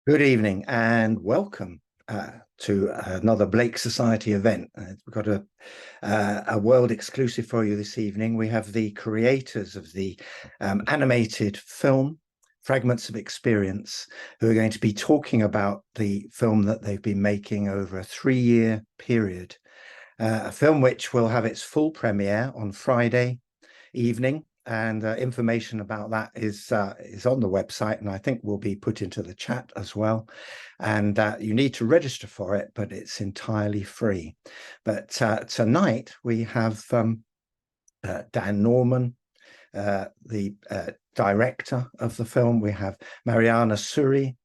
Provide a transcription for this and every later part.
Good evening and welcome to another Blake Society event. We've got a world exclusive for you this evening. We have the creators of the animated film Fragments of Experience, who are going to be talking about the film that they've been making over a 3-year period. A film which will have its full premiere on Friday evening, and information about that is on the website, and I think will be put into the chat as well. And you need to register for it, but it's entirely free. But tonight we have Dan Norman, the director of the film. We have Marianna Suri,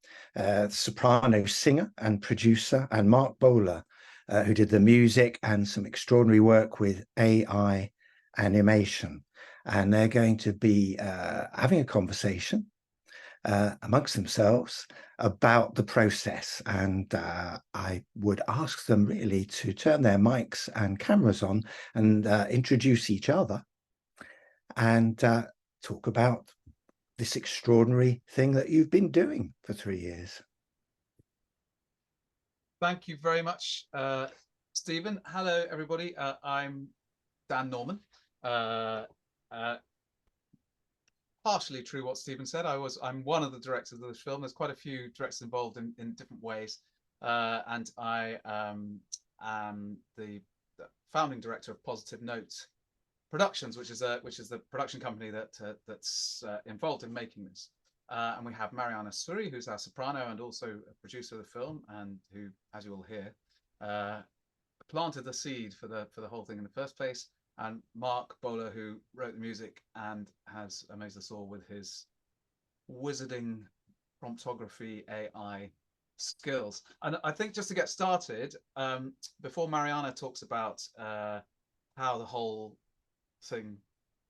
soprano singer and producer, and Mark Bowler, who did the music and some extraordinary work with AI animation. And they're going to be having a conversation amongst themselves about the process. And I would ask them really to turn their mics and cameras on and introduce each other and talk about this extraordinary thing that you've been doing for 3 years. Thank you very much, Stephen. Hello, everybody. I'm Dan Norman. Partially true what Stephen said. I'm one of the directors of this film. There's quite a few directors involved in different ways, and I am the founding director of Positive Note Productions, which is the production company that's involved in making this. And we have Marianna Suri, who's our soprano and also a producer of the film, and who, as you will hear, planted the seed for the whole thing in the first place. And Mark Bowler, who wrote the music and has amazed us all with his wizarding promptography AI skills. And I think just to get started, before Marianna talks about how the whole thing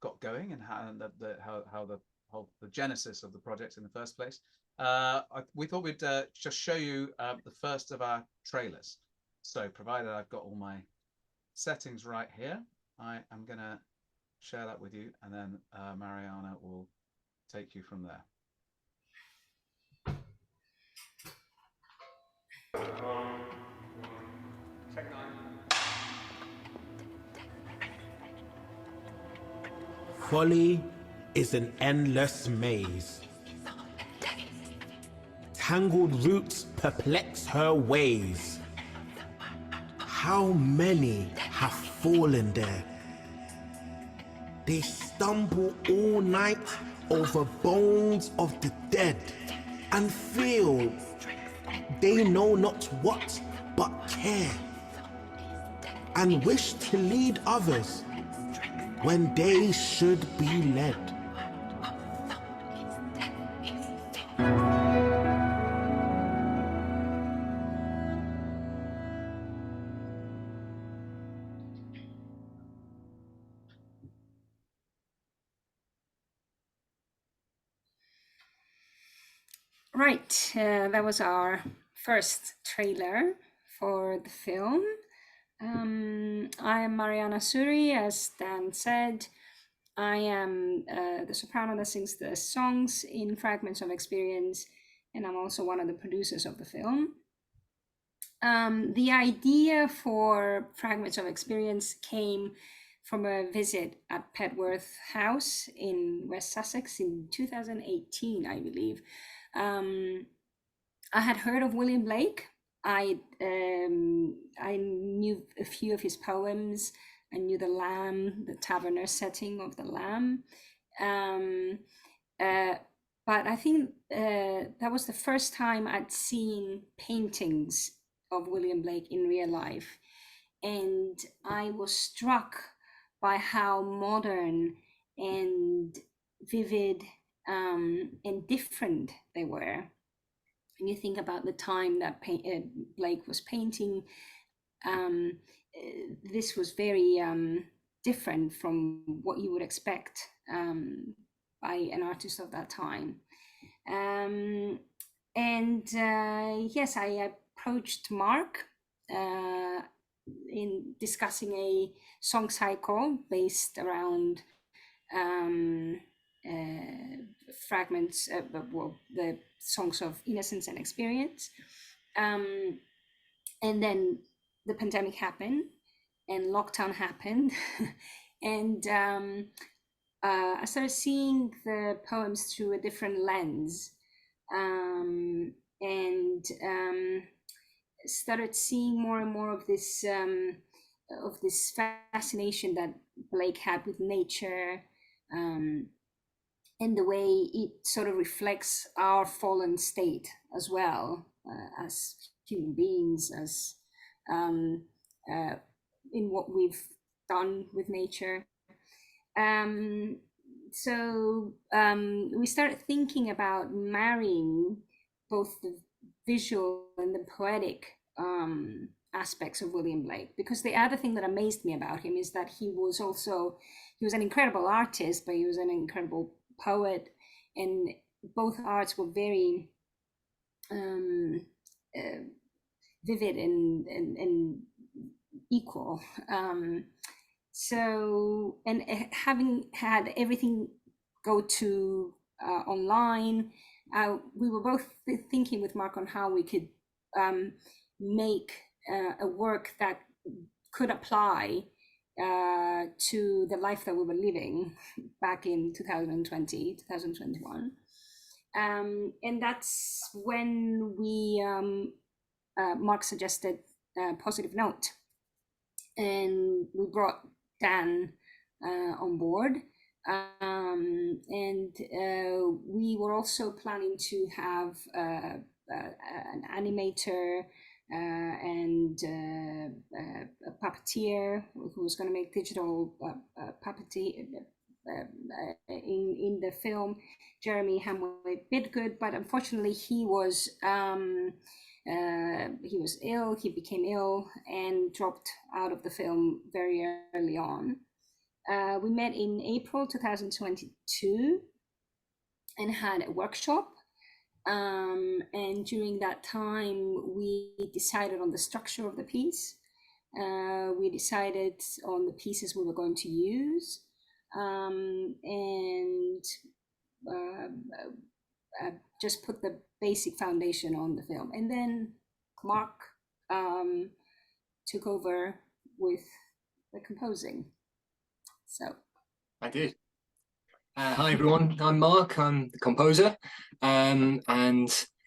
got going and how the genesis of the project in the first place, we thought we'd just show you the first of our trailers. So provided I've got all my settings right here, I am going to share that with you, and then Marianna will take you from there. Check 9. Folly is an endless maze. Tangled roots perplex her ways. How many have fallen there? They stumble all night over bones of the dead and feel they know not what but care, and wish to lead others when they should be led. Right, that was our first trailer for the film. I am Marianna Suri, as Dan said. I am the soprano that sings the songs in Fragments of Experience, and I'm also one of the producers of the film. The idea for Fragments of Experience came from a visit at Petworth House in West Sussex in 2018, I believe. I had heard of William Blake. I knew a few of his poems. I knew the Lamb, the Taverner setting of the Lamb. But I think that was the first time I'd seen paintings of William Blake in real life. And I was struck by how modern and vivid and different they were. And you think about the time that Blake was painting, this was very different from what you would expect by an artist of that time. Yes, I approached Mark in discussing a song cycle based around fragments, well, the songs of innocence and experience. And then the pandemic happened and lockdown happened. And I started seeing the poems through a different lens, and started seeing more and more of this fascination that Blake had with nature, and the way it sort of reflects our fallen state as well, as human beings, as in what we've done with nature. So we started thinking about marrying both the visual and the poetic aspects of William Blake, because the other thing that amazed me about him is that he was an incredible artist, but he was an incredible poet, and both arts were very vivid and equal. So, and having had everything go to online, we were both thinking with Mark on how we could make a work that could apply to the life that we were living back in 2020, 2021. And that's when we, Mark suggested Positive Note. And we brought Dan on board. And we were also planning to have an animator and a puppeteer who was going to make digital puppeteer in the film, Jeremy Hamway Bidgood, but unfortunately he was ill. He became ill and dropped out of the film very early on. We met in April 2022 and had a workshop. And during that time, we decided on the structure of the piece. We decided on the pieces we were going to use, and just put the basic foundation on the film. And then Mark took over with the composing. So I did. Hi everyone, I'm Mark. I'm the composer and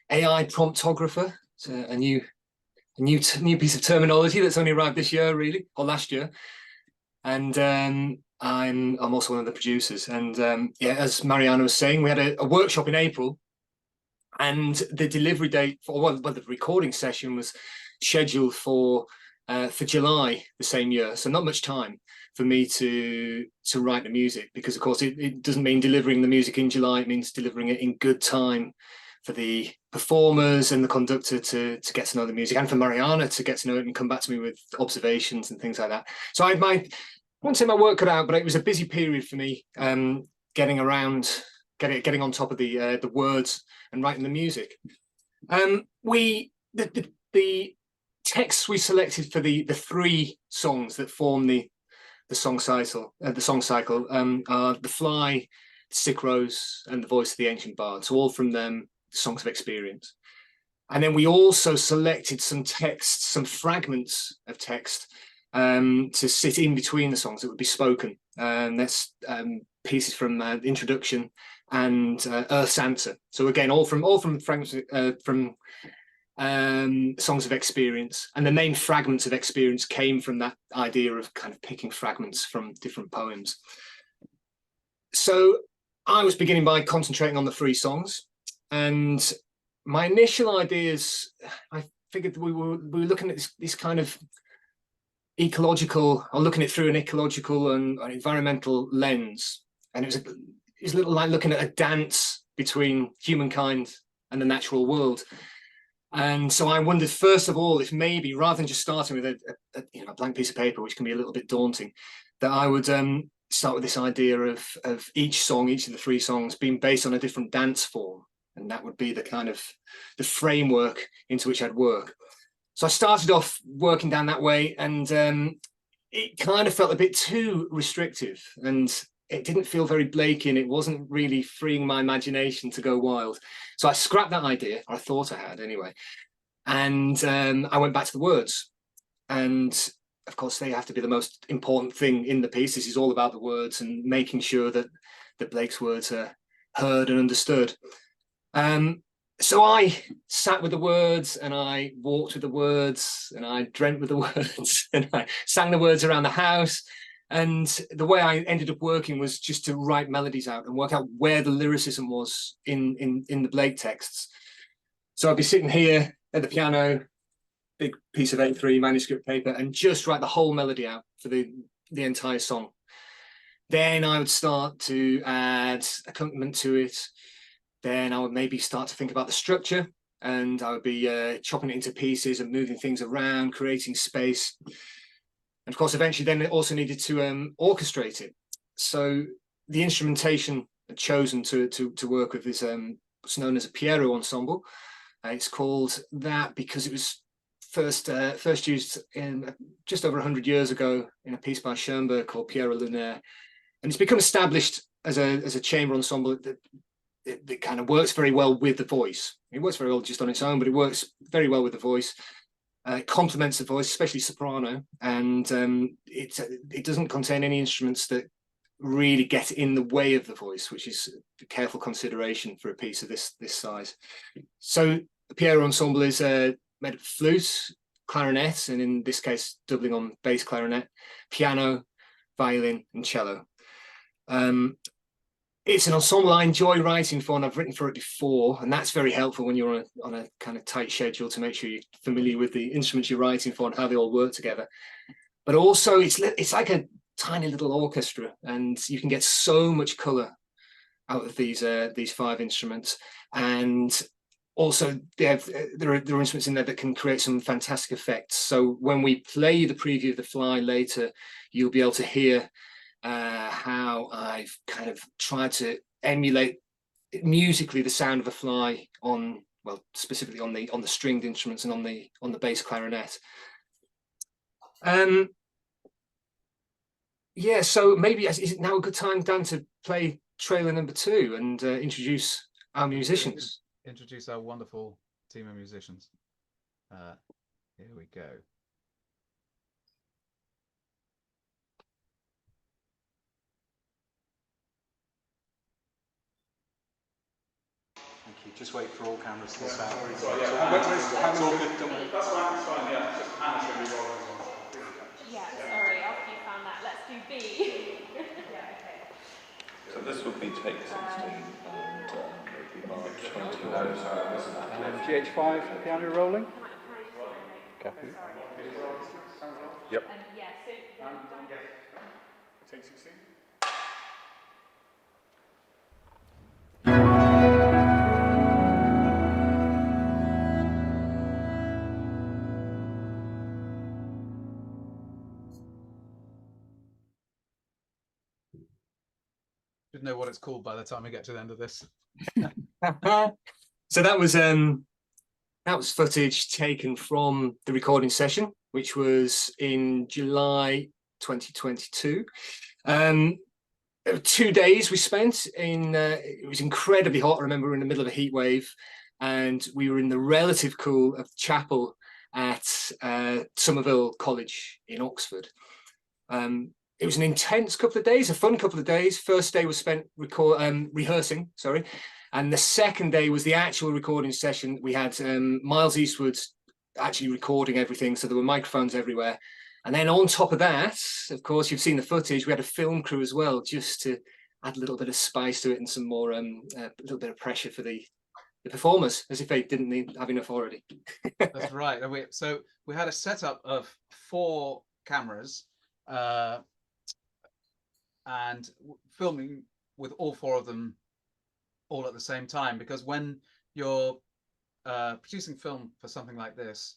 AI promptographer. It's a new piece of terminology that's only arrived this year, really, or last year. And I'm also one of the producers. And yeah, as Marianna was saying, we had a workshop in April, and the delivery date for the recording session was scheduled for July the same year. So not much time for me to write the music, because of course it doesn't mean delivering the music in July, it means delivering it in good time for the performers and the conductor to get to know the music, and for Marianna to get to know it and come back to me with observations and things like that. So I won't say my work cut out, but it was a busy period for me, getting on top of the words and writing the music. The texts we selected for the three songs that form the song cycle are The Fly, Sick Rose, and The Voice of the Ancient Bard. So all from them, Songs of Experience. And then we also selected some text, some fragments of text to sit in between the songs that would be spoken. That's pieces from the introduction and Earth's Answer. So again, all from fragments from Songs of Experience, and the main fragments of experience came from that idea of kind of picking fragments from different poems. So I was beginning by concentrating on the three songs, and my initial ideas, I figured we were looking at this kind of ecological, or looking at it through an ecological and environmental lens, and it was a little like looking at a dance between humankind and the natural world. And so I wondered, first of all, if maybe rather than just starting with a blank piece of paper, which can be a little bit daunting, that I would start with this idea of each song, each of the three songs, being based on a different dance form, and that would be the kind of the framework into which I'd work. So I started off working down that way, and it kind of felt a bit too restrictive, and it didn't feel very Blakean. It wasn't really freeing my imagination to go wild. So I scrapped that idea, or I thought I had anyway. And I went back to the words. And of course, they have to be the most important thing in the piece. This is all about the words and making sure that Blake's words are heard and understood. So I sat with the words, and I walked with the words, and I dreamt with the words, and I sang the words around the house. And the way I ended up working was just to write melodies out and work out where the lyricism was in the Blake texts. So I'd be sitting here at the piano, big piece of A3 manuscript paper, and just write the whole melody out for the entire song. Then I would start to add accompaniment to it. Then I would maybe start to think about the structure, and I would be chopping it into pieces and moving things around, creating space. And of course, eventually then it also needed to orchestrate it. So the instrumentation chosen to work with is what's known as a Piero ensemble. It's called that because it was first used in just over 100 years ago in a piece by Schoenberg called Piero Lunaire. And it's become established as a chamber ensemble that kind of works very well with the voice. It works very well just on its own, but it works very well with the voice. It complements the voice, especially soprano, and it doesn't contain any instruments that really get in the way of the voice, which is a careful consideration for a piece of this size. So the Piero ensemble is made of flute, clarinet, and in this case, doubling on bass clarinet, piano, violin, and cello. It's an ensemble I enjoy writing for, and I've written for it before, and that's very helpful when you're on a kind of tight schedule to make sure you're familiar with the instruments you're writing for and how they all work together. But also, it's like a tiny little orchestra, and you can get so much color out of these 5 instruments. And also, there are instruments in there that can create some fantastic effects. So when we play the preview of The Fly later, you'll be able to hear how I've kind of tried to emulate musically the sound of a fly on, well, specifically on the stringed instruments and on the bass clarinet. Yeah, so maybe is it now a good time, Dan, to play trailer number 2 and introduce our musicians? Introduce our wonderful team of musicians. Here we go. Thank you. Just wait for all cameras to start. Sorry, yeah. That's all good. That's fine. Yeah, just Hannah's going to be rolling on. Yeah, sorry. After you found that, let's do B. Yeah, okay. So this would be take 16 and it would be March 21. GH5 piano rolling. Copy. Yep. Yeah, so Take 16. Should know what it's called by the time we get to the end of this. So that was footage taken from the recording session, which was in July 2022. There were 2 days we spent in. It was incredibly hot. I remember we were in the middle of a heat wave, and we were in the relative cool of the chapel at Somerville College in Oxford. It was an intense couple of days, a fun couple of days. First day was spent rehearsing, and the second day was the actual recording session. We had Miles Eastwood actually recording everything, so there were microphones everywhere. And then on top of that, of course, you've seen the footage, we had a film crew as well, just to add a little bit of spice to it and some more, a little bit of pressure for the performers, as if they didn't have enough already. That's right. So we had a setup of 4 cameras, and filming with all 4 of them all at the same time, because when you're producing film for something like this,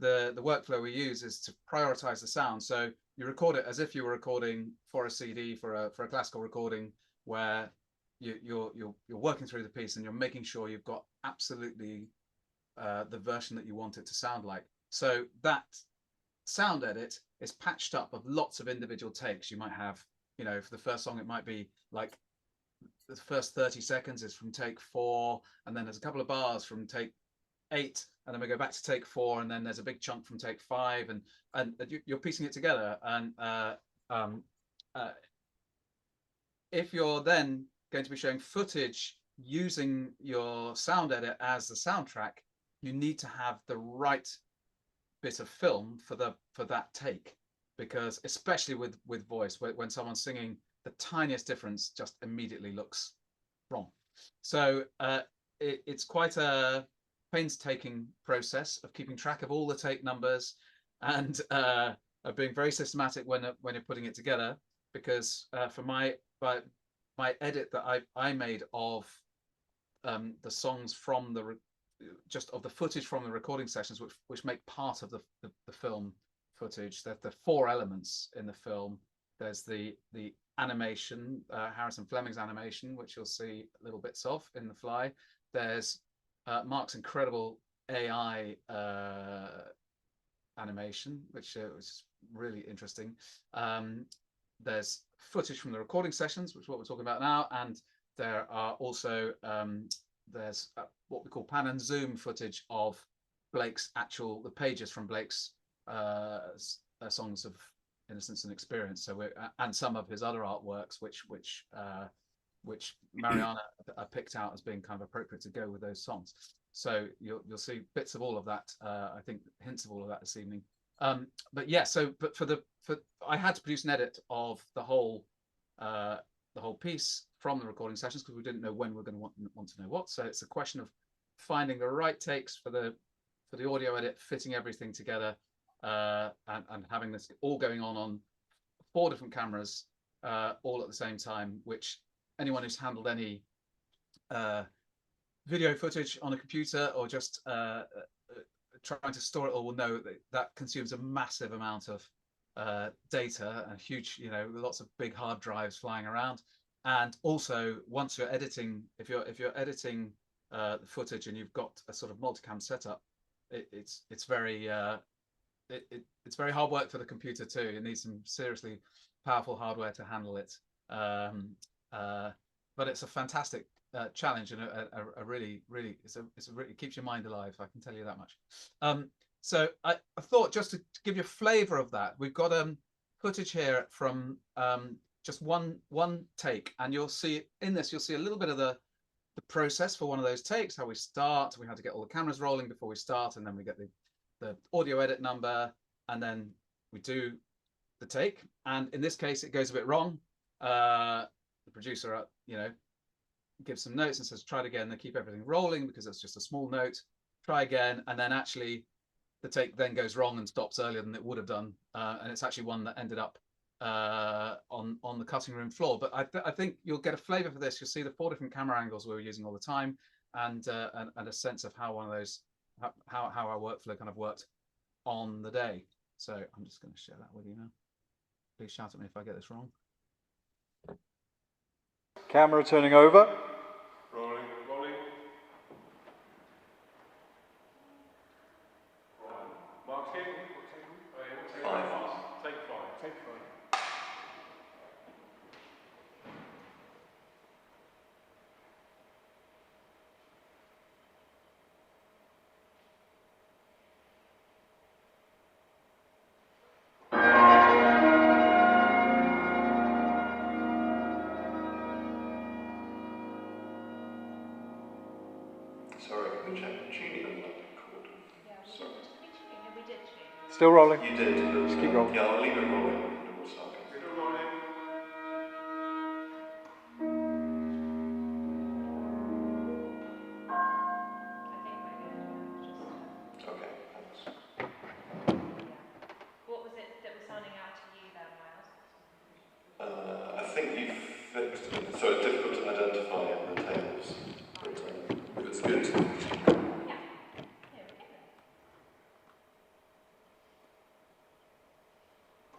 the workflow we use is to prioritize the sound. So you record it as if you were recording for a CD, for a classical recording, where you're working through the piece and you're making sure you've got absolutely the version that you want it to sound like. So that sound edit is patched up of lots of individual takes. You might have, you know, for the first song, it might be like the first 30 seconds is from take 4, and then there's a couple of bars from take 8, and then we go back to take 4, and then there's a big chunk from take 5, and you're piecing it together. And if you're then going to be showing footage using your sound edit as the soundtrack, you need to have the right bit of film for that take, because especially with voice, when someone's singing, the tiniest difference just immediately looks wrong. So it's quite a painstaking process of keeping track of all the take numbers, and of being very systematic when you're putting it together. Because for my edit that I made of the songs from the of the footage from the recording sessions, which make part of the film footage. There are 4 elements in the film. There's the animation, Harrison Fleming's animation, which you'll see little bits of in The Fly. There's Mark's incredible AI animation, which was really interesting. There's footage from the recording sessions, which is what we're talking about now, and there are also there's what we call pan and zoom footage of Blake's the pages from Blake's songs of Innocence and Experience. So and some of his other artworks, which Marianna picked out as being kind of appropriate to go with those songs. So you'll see bits of all of that. I think hints of all of that this evening. But yeah, but I had to produce an edit of the whole piece from the recording sessions, because we didn't know when we were going to want to know what. So it's a question of finding the right takes for the audio edit, fitting everything together, and having this all going on 4 different cameras, all at the same time, which anyone who's handled any video footage on a computer, or just trying to store it all, will know that consumes a massive amount of data, and huge, you know, lots of big hard drives flying around. And also, once you're editing, if you're editing the footage and you've got a sort of multicam setup, it's very it's very hard work for the computer too. It needs some seriously powerful hardware to handle it. But it's a fantastic challenge, and a really it keeps your mind alive, I can tell you that much. So I thought, just to give you a flavor of that, we've got footage here from just one take, and you'll see in this, you'll see a little bit of the process for one of those takes, how we start. We had to get all the cameras rolling before we start, and then we get the audio edit number, and then we do the take. And in this case, it goes a bit wrong. The producer, you know, gives some notes and says, try it again. They keep everything rolling because it's just a small note. Try again, and then actually the take then goes wrong and stops earlier than it would have done, and it's actually one that ended up on the cutting room floor. But I think you'll get a flavour for this. You'll see the 4 different camera angles we were using all the time, and a sense of how one of those, how our workflow kind of worked on the day. So I'm just going to share that with you now. Please shout at me if I get this wrong. Camera turning over. Rolling. Mark's here. Take 5. Take 5. Sorry, can we check the tuning on that chord? Yeah, we did tune. Still rolling. You did. Just keep rolling. Yeah, I'll leave it rolling. And we'll start again. Still rolling. I think we're good. Okay, thanks. Yeah. What was it that was sounding out to you there, Miles? I think you fixed it. So it's difficult to identify the tails. But it's good. Yeah. Here we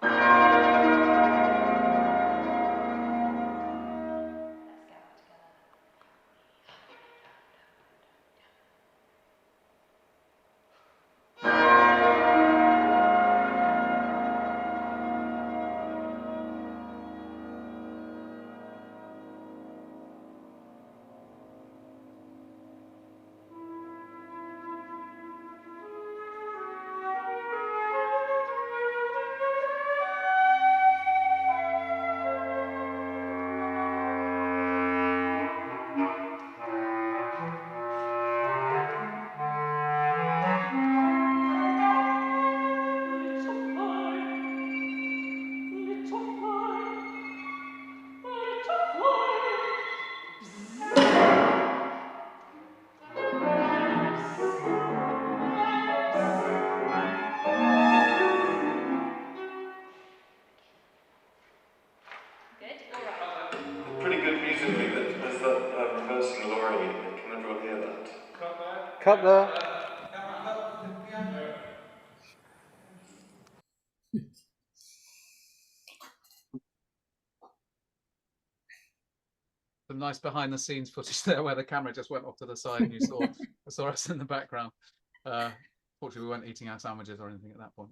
go. Cut there. Some nice behind the scenes footage there where the camera just went off to the side and you saw us in the background. Fortunately, we weren't eating our sandwiches or anything at that point.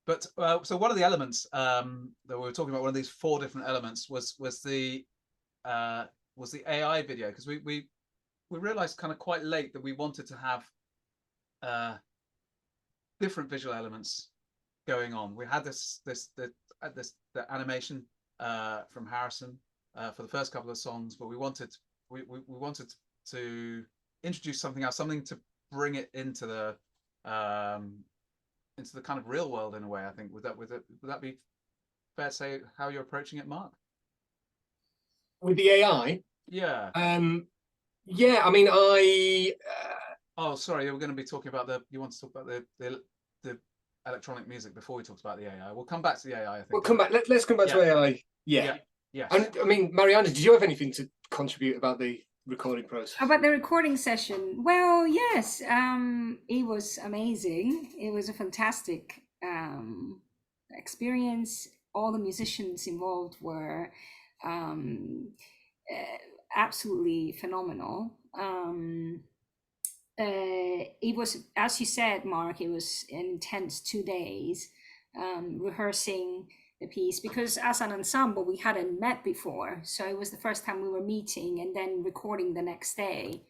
But so one of the elements that we were talking about, one of these 4 different elements was the AI video, because we realized kind of quite late that we wanted to have different visual elements going on. We had the animation from Harrison for the first couple of songs, but we wanted to introduce something else, something to bring it into the kind of real world in a way. I think would that be fair to say how you're approaching it, Mark? With the AI? Yeah. Yeah, I mean, oh, sorry, we're going to be talking about you want to talk about the electronic music before we talked about the AI. We'll come back to the AI, I think. We'll come back. Let's come back to AI. Yeah. Yes. And I mean, Marianna, did you have anything to contribute about the recording process? About the recording session? Well, yes, it was amazing. It was a fantastic experience. All the musicians involved were absolutely phenomenal. It was, as you said, Mark, it was an intense 2 days rehearsing the piece, because as an ensemble we hadn't met before, so it was the first time we were meeting and then recording the next day.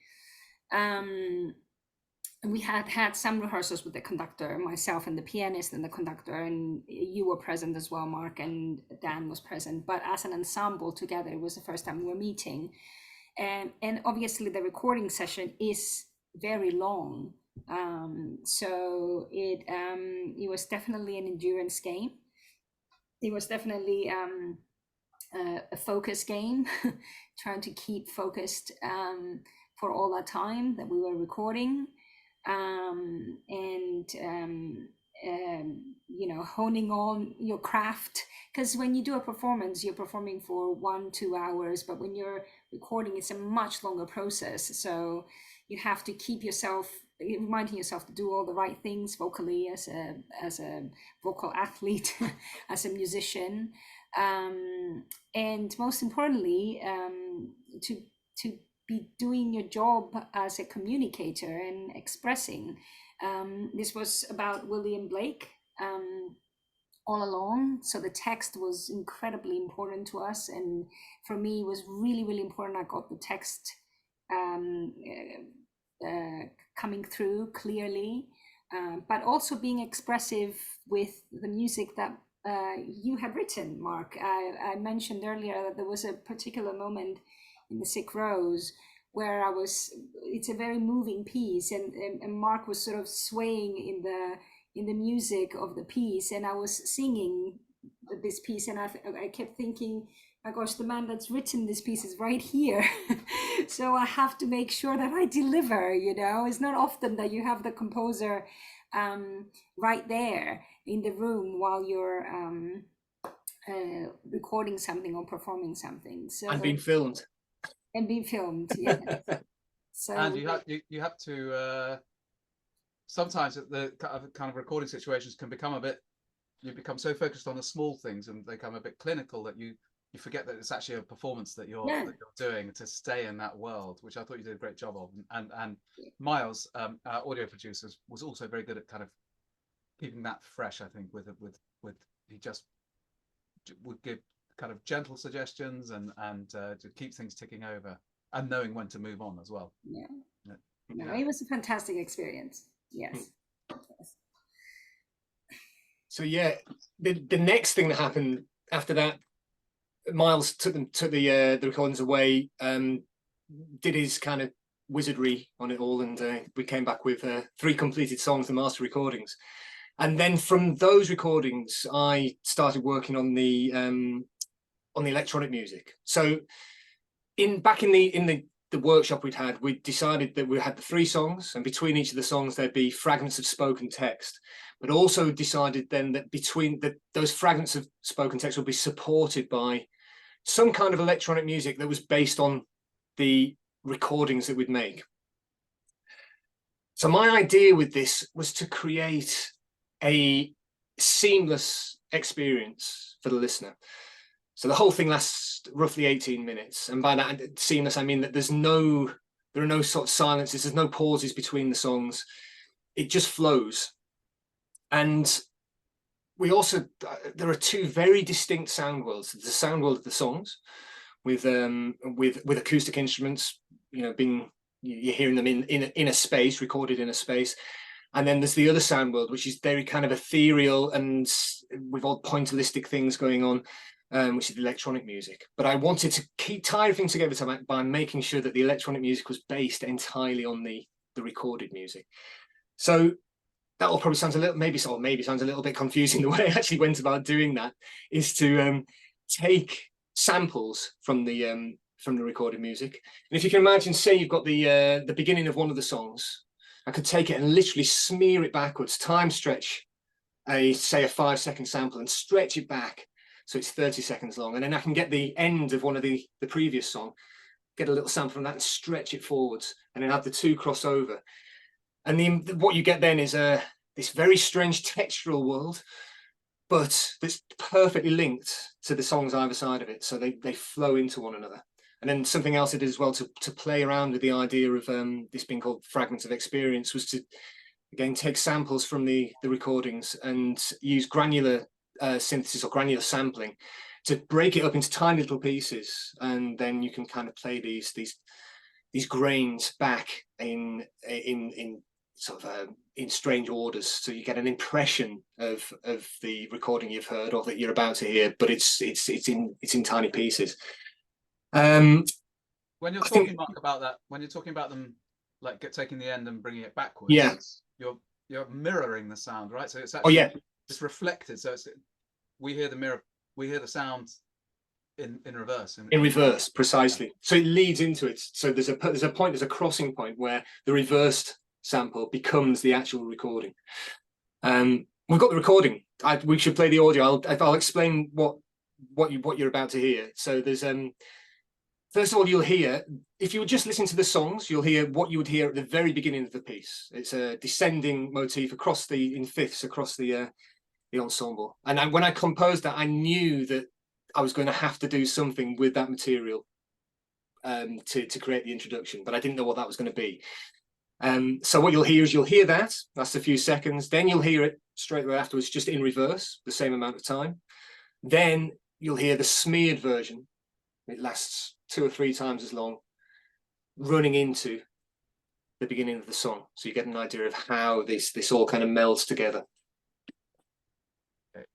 We had some rehearsals with the conductor, myself and the pianist and the conductor, and you were present as well, Mark, and Dan was present, but as an ensemble together it was the first time we were meeting. And obviously the recording session is very long, so it was definitely an endurance game. It was definitely a focus game, trying to keep focused for all that time that we were recording, and you know, honing on your craft, because when you do a performance you're performing for 1-2 hours, but when you're recording it's a much longer process, so you have to keep yourself reminding yourself to do all the right things vocally as a vocal athlete, as a musician, and most importantly to be doing your job as a communicator and expressing. This was about William Blake all along, so the text was incredibly important to us, and for me it was really important. I got the text coming through clearly, but also being expressive with the music that you had written, Mark. I mentioned earlier that there was a particular moment in The Sick Rose where it's a very moving piece, and Mark was sort of swaying in the music of the piece, and I was singing this piece, and I kept thinking, my gosh, the man that's written this piece is right here. So I have to make sure that I deliver, you know. It's not often that you have the composer right there in the room while you're recording something or performing something. So, and being filmed. Yeah. So, and you have to sometimes the kind of recording situations can become you become so focused on the small things and they become a bit clinical that you forget that it's actually a performance that you're doing, to stay in that world, which I thought you did a great job of. And Miles, our audio producer, was also very good at kind of keeping that fresh. I think with he just would give kind of gentle suggestions and to keep things ticking over and knowing when to move on as well. It was a fantastic experience. Yes. So yeah, the next thing that happened after that, Miles took the recordings away, did his kind of wizardry on it all, and we came back with 3 completed songs, the master recordings. And then from those recordings, I started working on the electronic music. So back in the workshop we'd had, we decided that we had the 3 songs, and between each of the songs there'd be fragments of spoken text, but also decided then that between those fragments of spoken text would be supported by some kind of electronic music that was based on the recordings that we'd make. So my idea with this was to create a seamless experience for the listener. So the whole thing lasts roughly 18 minutes. And by that seamless, I mean that there are no sort of silences, there's no pauses between the songs. It just flows. And we also, there are two very distinct sound worlds. The sound world of the songs with acoustic instruments, you know, you're hearing them in a space, recorded in a space. And then there's the other sound world, which is very kind of ethereal and with all pointillistic things going on, which is the electronic music. But I wanted to tie everything together by making sure that the electronic music was based entirely on the recorded music. So that all probably sounds a little, maybe sounds a little bit confusing. The way I actually went about doing that is to take samples from the recorded music. And if you can imagine, say you've got the beginning of one of the songs, I could take it and literally smear it backwards, time stretch say a 5-second sample and stretch it back so it's 30 seconds long. And then I can get the end of one of the previous song, get a little sample from that and stretch it forwards, and then have the two cross over. And what you get then is this very strange textural world, but that's perfectly linked to the songs either side of it. So they flow into one another. And then something else I did as well to play around with the idea of this being called Fragments of Experience was to, again, take samples from the recordings and use granular synthesis or granular sampling to break it up into tiny little pieces. And then you can kind of play these grains back in sort of in strange orders, so you get an impression of the recording you've heard or that you're about to hear, but it's in tiny pieces. When you're talking, Mark, about that, when you're talking about them like taking the end and bringing it backwards, yeah, you're mirroring the sound, right? So it's actually it's reflected. So we hear the sound in reverse. In reverse, precisely. So it leads into it. So there's a crossing point where the reversed sample becomes the actual recording. We've got the recording. We should play the audio. I'll explain what you're about to hear. So there's first of all, you'll hear, if you would just listen to the songs, you'll hear what you would hear at the very beginning of the piece. It's a descending motif in fifths across the ensemble. And when I composed that, I knew that I was going to have to do something with that material to create the introduction, but I didn't know what that was going to be. So what you'll hear that, that's a few seconds. Then you'll hear it straight away afterwards, just in reverse, the same amount of time. Then you'll hear the smeared version. It lasts 2 or 3 times as long, running into the beginning of the song. So you get an idea of how this all kind of melds together. Okay.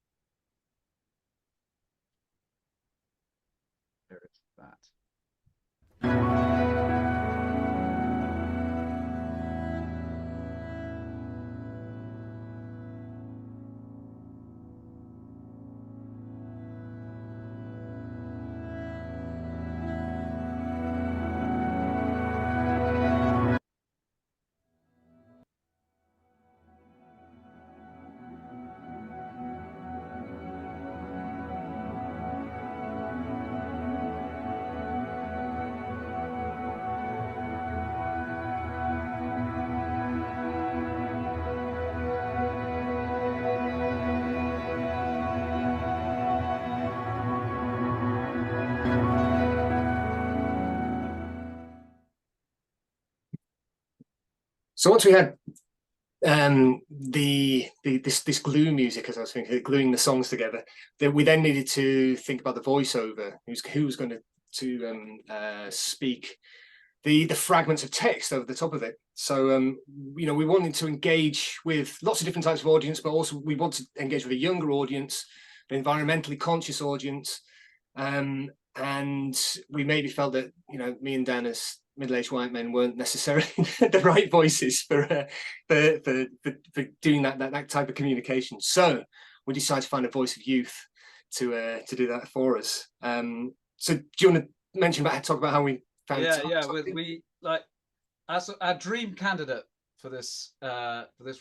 There is that. So once we had this glue music, as I was thinking, gluing the songs together, that we then needed to think about the voiceover. Who was going to speak the fragments of text over the top of it. So you know, we wanted to engage with lots of different types of audience, but also we want to engage with a younger audience, an environmentally conscious audience, and we maybe felt that, you know, me and Dan as middle-aged white men weren't necessarily the right voices for doing that type of communication. So we decided to find a voice of youth to do that for us. So do you want to talk about how we found? We like, as our dream candidate for this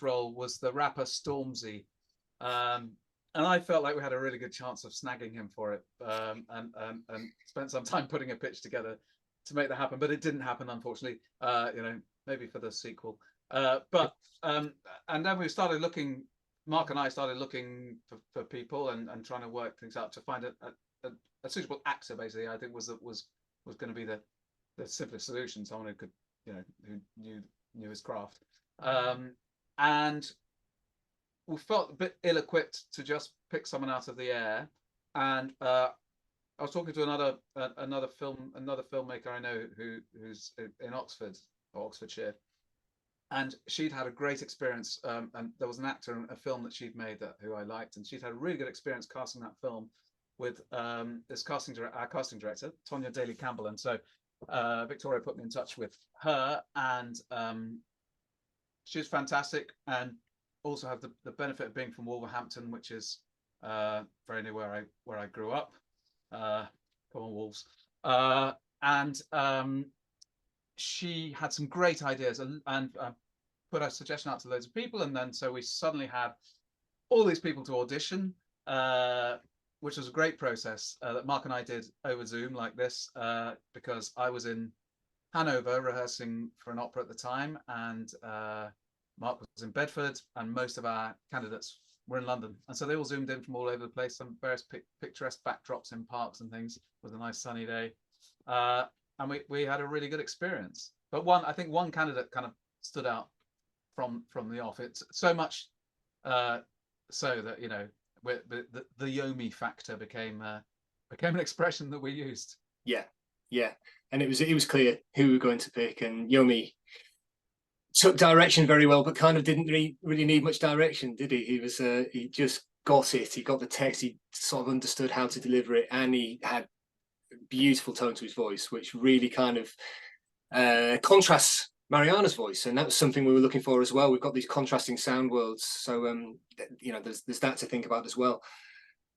role was the rapper Stormzy, and I felt like we had a really good chance of snagging him for it, and spent some time putting a pitch together make that happen, but it didn't happen, unfortunately. You know, maybe for the sequel. And then we started looking. Mark and I started looking for people and trying to work things out to find a suitable actor. Basically, I think was going to be the simplest solution. Someone who could, you know, who knew his craft. And we felt a bit ill-equipped to just pick someone out of the air. And I was talking to another filmmaker I know who's in Oxford or Oxfordshire, and she'd had a great experience. And there was an actor in a film that she'd made who I liked, and she'd had a really good experience casting that film with our casting director, Tonya Daly Campbell. And so Victoria put me in touch with her, and she's fantastic, and also have the benefit of being from Wolverhampton, which is very near where I grew up. Come on, Wolves. And she had some great ideas and put a suggestion out to loads of people, and then so we suddenly had all these people to audition, which was a great process that Mark and I did over Zoom like this, because I was in Hanover rehearsing for an opera at the time, and Mark was in Bedford, and most of our candidates were in London, and so they all zoomed in from all over the place. Some various picturesque backdrops in parks and things. It was a nice sunny day, and we had a really good experience. But I think one candidate kind of stood out from the off. It's so much so that, you know, the Yomi factor became an expression that we used. Yeah, and it was clear who we were going to pick, and Yomi took direction very well, but kind of didn't really need much direction, did he? He just got it. He got the text. He sort of understood how to deliver it, and he had a beautiful tone to his voice, which really kind of contrasts Marianna's voice, and that was something we were looking for as well. We've got these contrasting sound worlds, so you know, there's that to think about as well.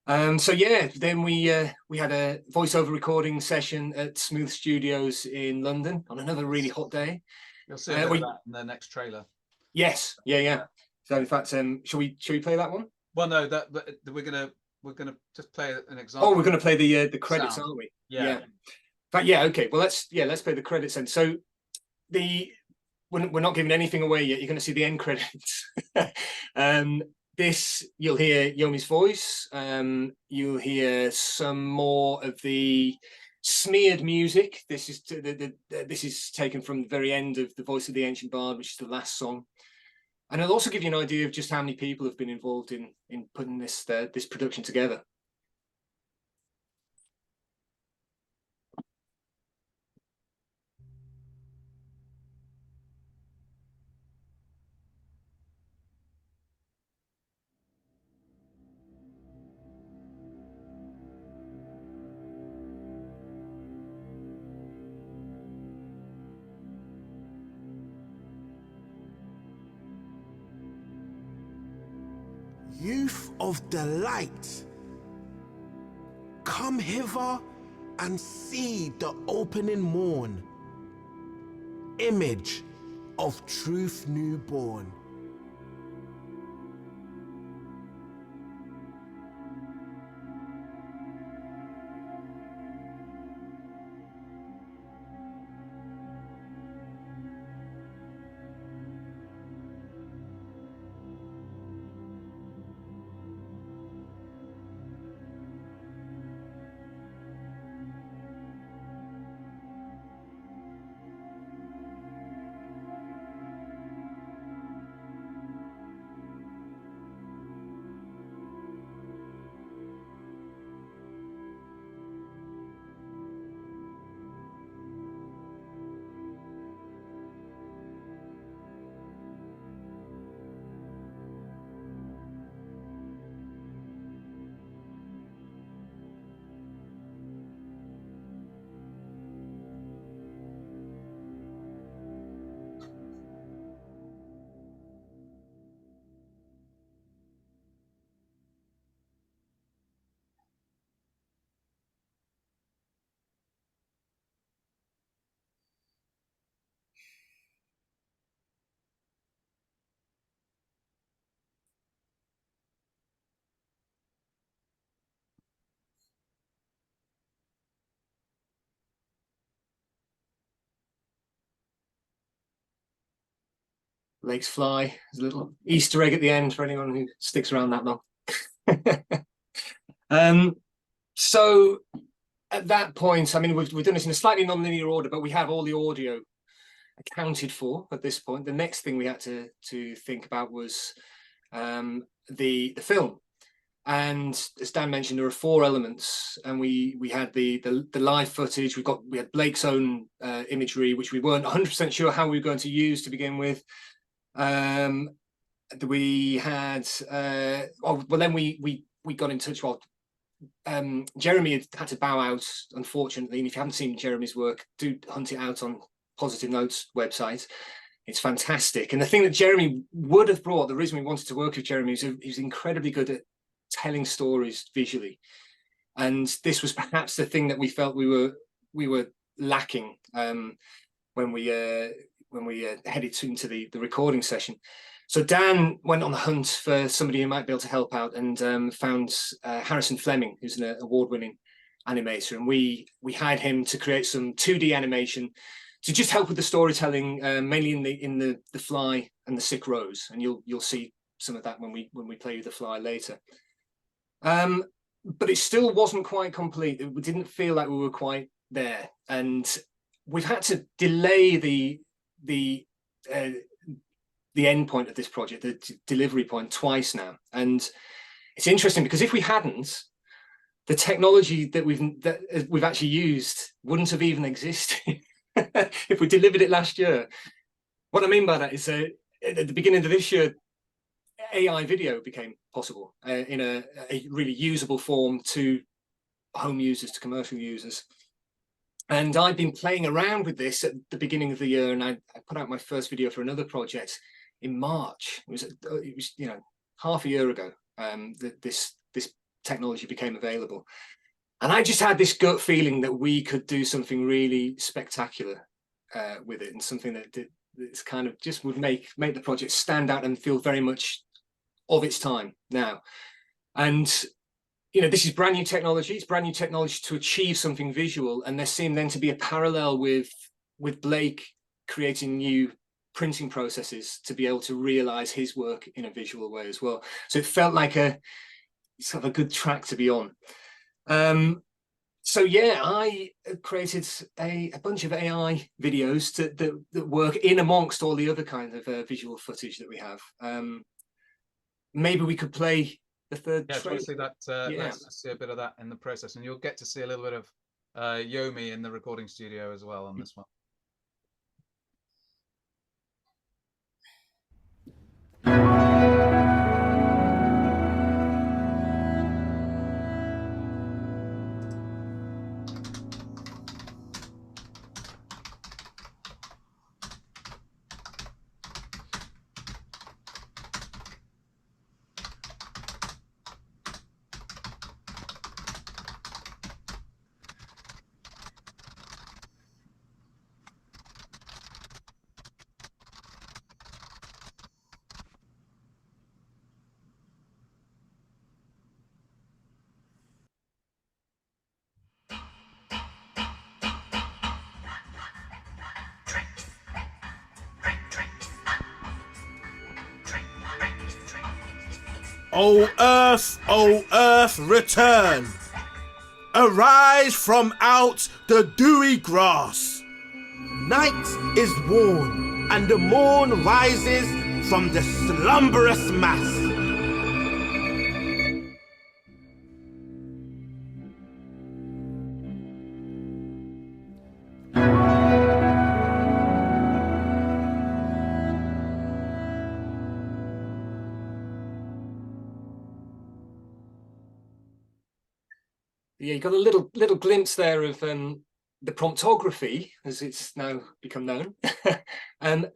So yeah, then we had a voiceover recording session at Smooth Studios in London on another really hot day. You'll see that in the next trailer. Yes, yeah. So in fact, should we play that one? Well, no, but we're gonna just play an example. Oh, we're gonna play the credits, aren't we? Yeah. In fact, yeah, okay. Well, let's play the credits then. So we're not giving anything away yet. You're going to see the end credits. This, you'll hear Yomi's voice. You'll hear some more of the smeared music. This is taken from the very end of The Voice of the Ancient Bard, which is the last song. And it'll also give you an idea of just how many people have been involved in putting this production together. Youth of delight, come hither and see the opening morn, image of truth newborn. Blake's fly. There's a little Easter egg at the end for anyone who sticks around that long. So at that point, I mean, we've done this in a slightly non-linear order, but we have all the audio accounted for at this point. The next thing we had to think about was the film. And as Dan mentioned, there are 4 elements, and we had the live footage. We had Blake's own imagery, which we weren't 100% sure how we were going to use to begin with. We had then we got in touch. Well, Jeremy had to bow out, unfortunately. And if you haven't seen Jeremy's work, do hunt it out on Positive Notes website. It's fantastic. And the thing that Jeremy would have brought, the reason we wanted to work with Jeremy, is he's incredibly good at telling stories visually, and this was perhaps the thing that we felt we were lacking when we headed into the recording session. So Dan went on the hunt for somebody who might be able to help out, and found Harrison Fleming, who's an award-winning animator, and we hired him to create some 2D animation to just help with the storytelling, mainly in the fly and the sick rose, and you'll see some of that when we play you the fly later. But it still wasn't quite complete. We didn't feel like we were quite there, and we've had to delay the end point of this project, the delivery point, twice now. And it's interesting because if we hadn't, the technology that we've actually used wouldn't have even existed if we delivered it last year. What I mean by that is at the beginning of this year, AI video became possible in a really usable form to home users, to commercial users. And I'd been playing around with this at the beginning of the year, and I put out my first video for another project in March. It was half a year ago that this technology became available. And I just had this gut feeling that we could do something really spectacular with it, and something that's kind of just would make the project stand out and feel very much of its time now. And this is brand new technology. It's brand new technology to achieve something visual, and there seemed then to be a parallel with Blake creating new printing processes to be able to realize his work in a visual way as well. So it felt like a sort of a good track to be on. So yeah, I created a bunch of AI videos that work in amongst all the other kind of visual footage that we have. Maybe we could play the third trailer. I want to see that. Let's see a bit of that in the process, and you'll get to see a little bit of Yomi in the recording studio as well on this one. O earth, return! Arise from out the dewy grass! Night is worn, and the morn rises from the slumberous mass. Yeah, you got a little glimpse there of the promptography, as it's now become known. And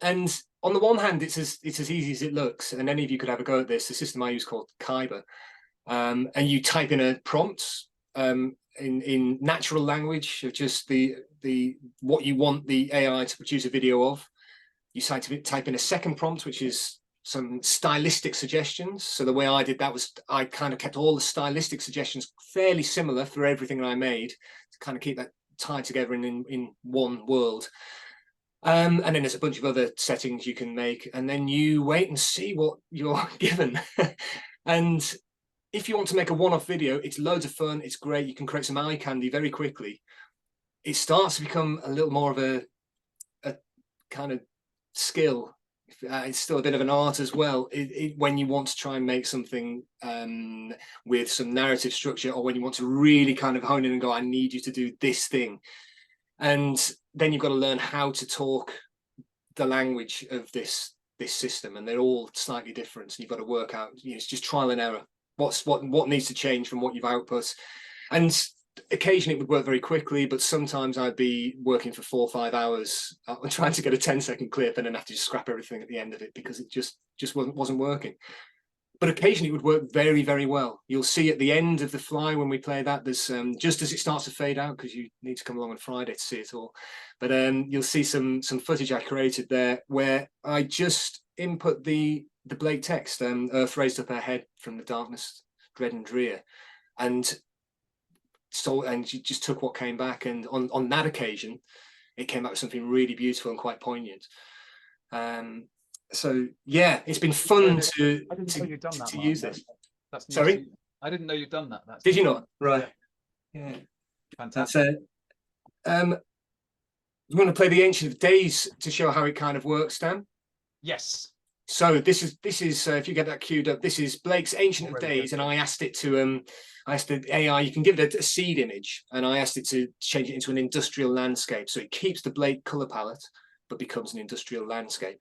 on the one hand, it's as easy as it looks, and any of you could have a go at this. The system I use called Kyber, and you type in a prompt in natural language of just the what you want the AI to produce a video of. You type in a second prompt, which is some stylistic suggestions. So the way I did that was I kind of kept all the stylistic suggestions fairly similar for everything I made to kind of keep that tied together in one world. And then there's a bunch of other settings you can make, and then you wait and see what you're given. And if you want to make a one-off video, it's loads of fun. It's great. You can create some eye candy very quickly. It starts to become a little more of a kind of skill. It's still a bit of an art as well. When you want to try and make something with some narrative structure, or when you want to really kind of hone in and go, I need you to do this thing. And then you've got to learn how to talk the language of this system, and they're all slightly different. So you've got to work out, it's just trial and error. What needs to change from what you've output. And occasionally it would work very quickly, but sometimes I'd be working for 4 or 5 hours trying to get a 10-second clip, and then have to just scrap everything at the end of it because it just wasn't working. But occasionally it would work very, very well. You'll see at the end of The Fly, when we play that, there's just as it starts to fade out, because you need to come along on Friday to see it all, but you'll see some footage I created there where I just input the Blake text, Earth raised up her head from the darkness, dread and drear, and you just took what came back, and on that occasion it came back with something really beautiful and quite poignant. So yeah, it's been fun to use this. That's sorry, I didn't know you'd done that. Did you not? Right. Yeah. Fantastic. You want to play the Ancient of Days to show how it kind of works, Dan? Yes. So this is if you get that queued up, this is Blake's Ancient of Days, and I asked it to I asked the AI, you can give it a seed image, and I asked it to change it into an industrial landscape, so it keeps the Blake color palette but becomes an industrial landscape.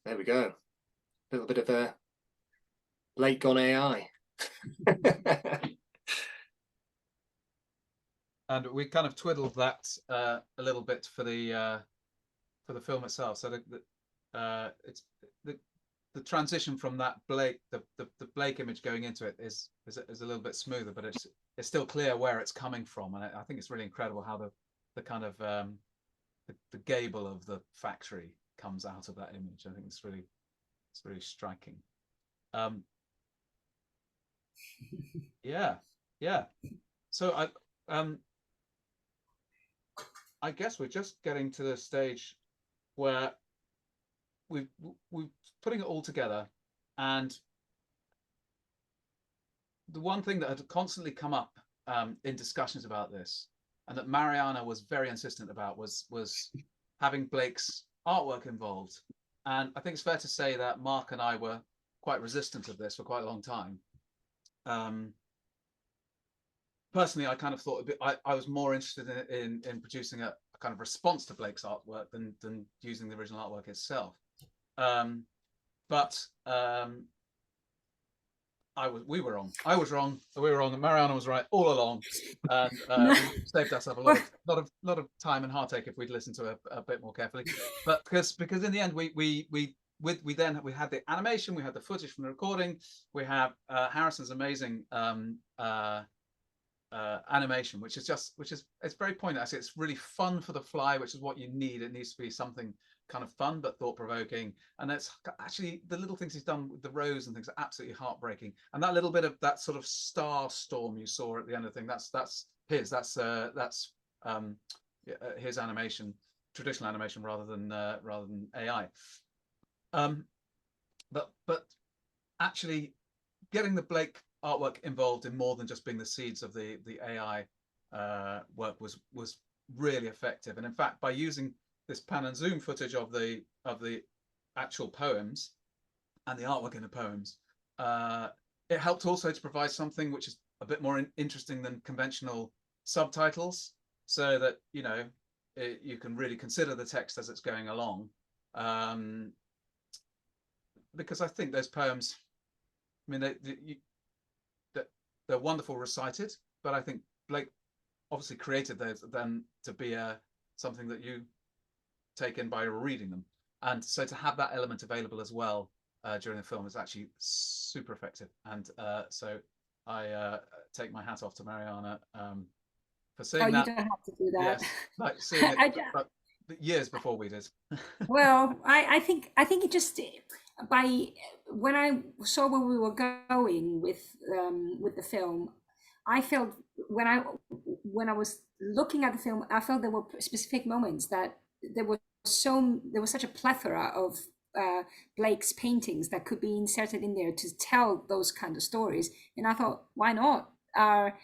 There we go. A little bit of a Blake on AI. And we kind of twiddled that a little bit for the film itself. So it's the transition from that Blake, the Blake image going into it is a little bit smoother, but it's still clear where it's coming from. And I think it's really incredible how the kind of the gable of the factory comes out of that image. I think it's really striking. Yeah. So I guess we're just getting to the stage where we're putting it all together, and the one thing that had constantly come up in discussions about this, and that Marianna was very insistent about, was having Blake's artwork involved. And I think it's fair to say that Mark and I were quite resistant of this for quite a long time. Personally, I kind of thought I was more interested in producing a kind of response to Blake's artwork than using the original artwork itself. But we were wrong. I was wrong. We were wrong. And Marianna was right all along, and we saved ourselves a lot of time and heartache if we'd listened to it a bit more carefully. But because in the end we had the animation, we had the footage from the recording, we have Harrison's amazing animation, which is it's very poignant. Actually, it's really fun for The Fly, which is what you need. It needs to be something kind of fun but thought-provoking, and that's actually the little things he's done with the rose and things are absolutely heartbreaking. And that little bit of that sort of star storm you saw at the end of the thing, that's his animation, traditional animation rather than AI. But actually getting the Blake artwork involved in more than just being the seeds of the AI work was really effective. And in fact, by using this pan and zoom footage of the actual poems and the artwork in the poems, it helped also to provide something which is a bit more interesting than conventional subtitles, so that you can really consider the text as it's going along. Because I think those poems, I mean, they're wonderful recited, but I think Blake obviously created them to be something that you take in by reading them, and so to have that element available as well during the film is actually super effective, and so I take my hat off to Marianna for seeing you that. don't have to do that. Yes, like seeing it I, but years before we did. well, I think it just by when I saw where we were going with the film, I felt when I was looking at the film, I felt there were specific moments that there was such a plethora of Blake's paintings that could be inserted in there to tell those kind of stories, and I thought, why not? Our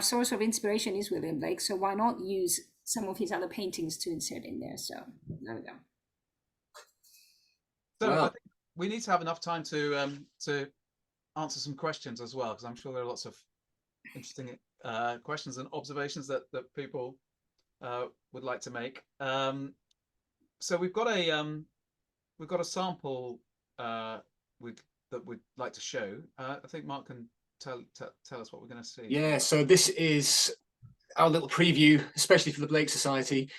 source of inspiration is William Blake, so why not use some of his other paintings to insert in there? So there we go. So Well, I think we need to have enough time to answer some questions as well, because I'm sure there are lots of interesting questions and observations that people would like to make. So we've got a sample that we'd like to show. I think Mark can tell us what we're going to see. Yeah, so this is our little preview, especially for the Blake Society.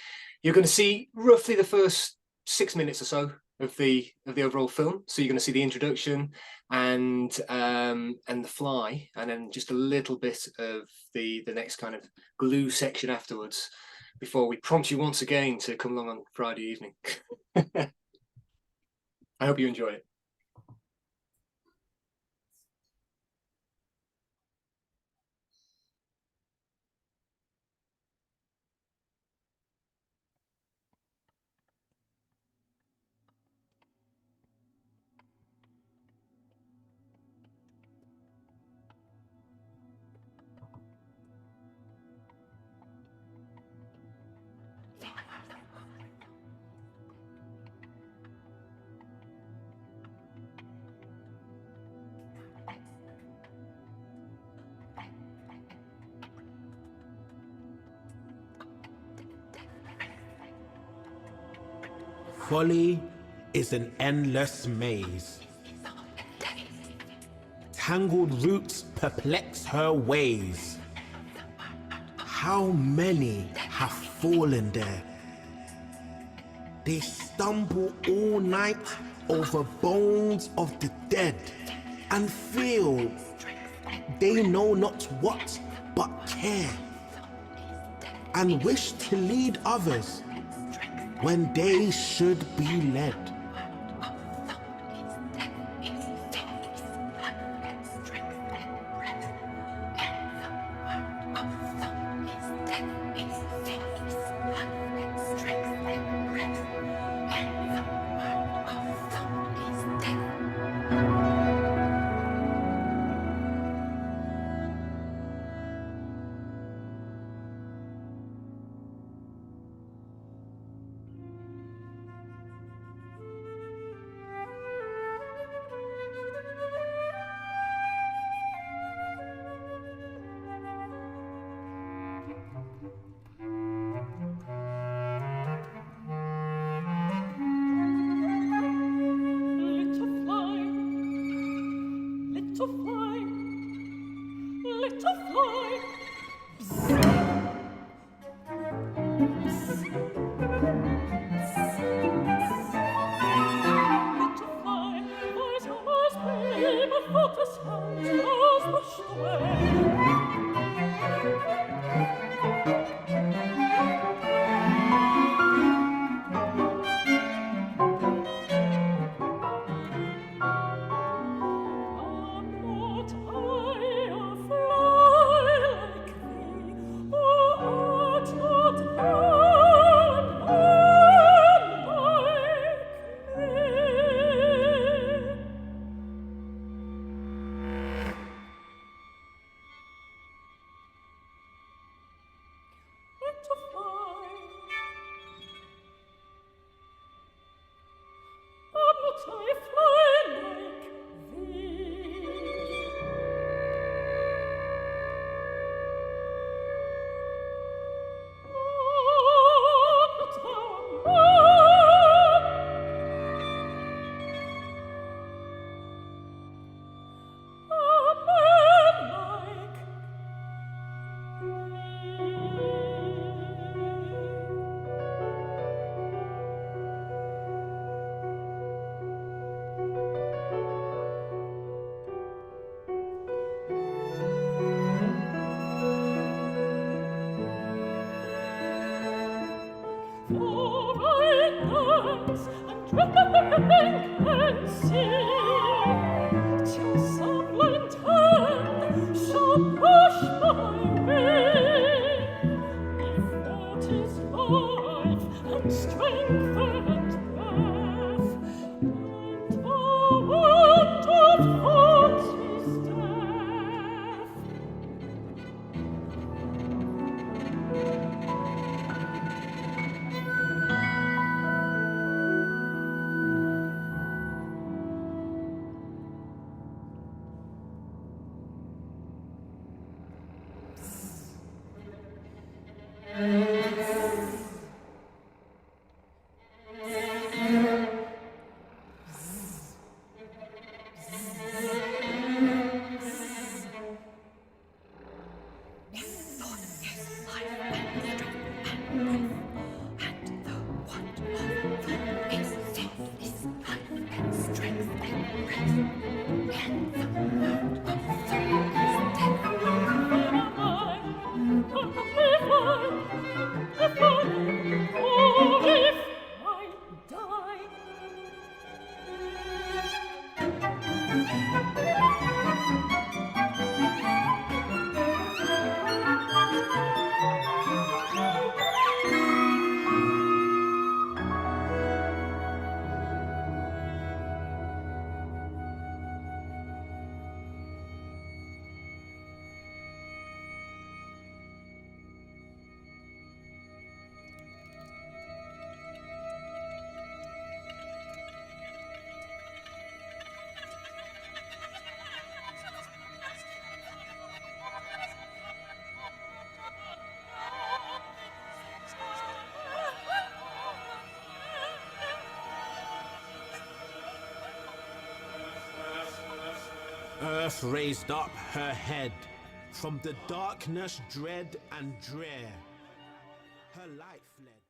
You're going to see roughly the first 6 minutes or so of the overall film. So you're going to see the introduction and the fly, and then just a little bit of the next kind of glue section afterwards, before we prompt you once again to come along on Friday evening. I hope you enjoy it. Folly is an endless maze. Tangled roots perplex her ways. How many have fallen there? They stumble all night over bones of the dead, and feel they know not what but care, and wish to lead others when they should be led. Earth raised up her head from the darkness dread and drear. Her light fled.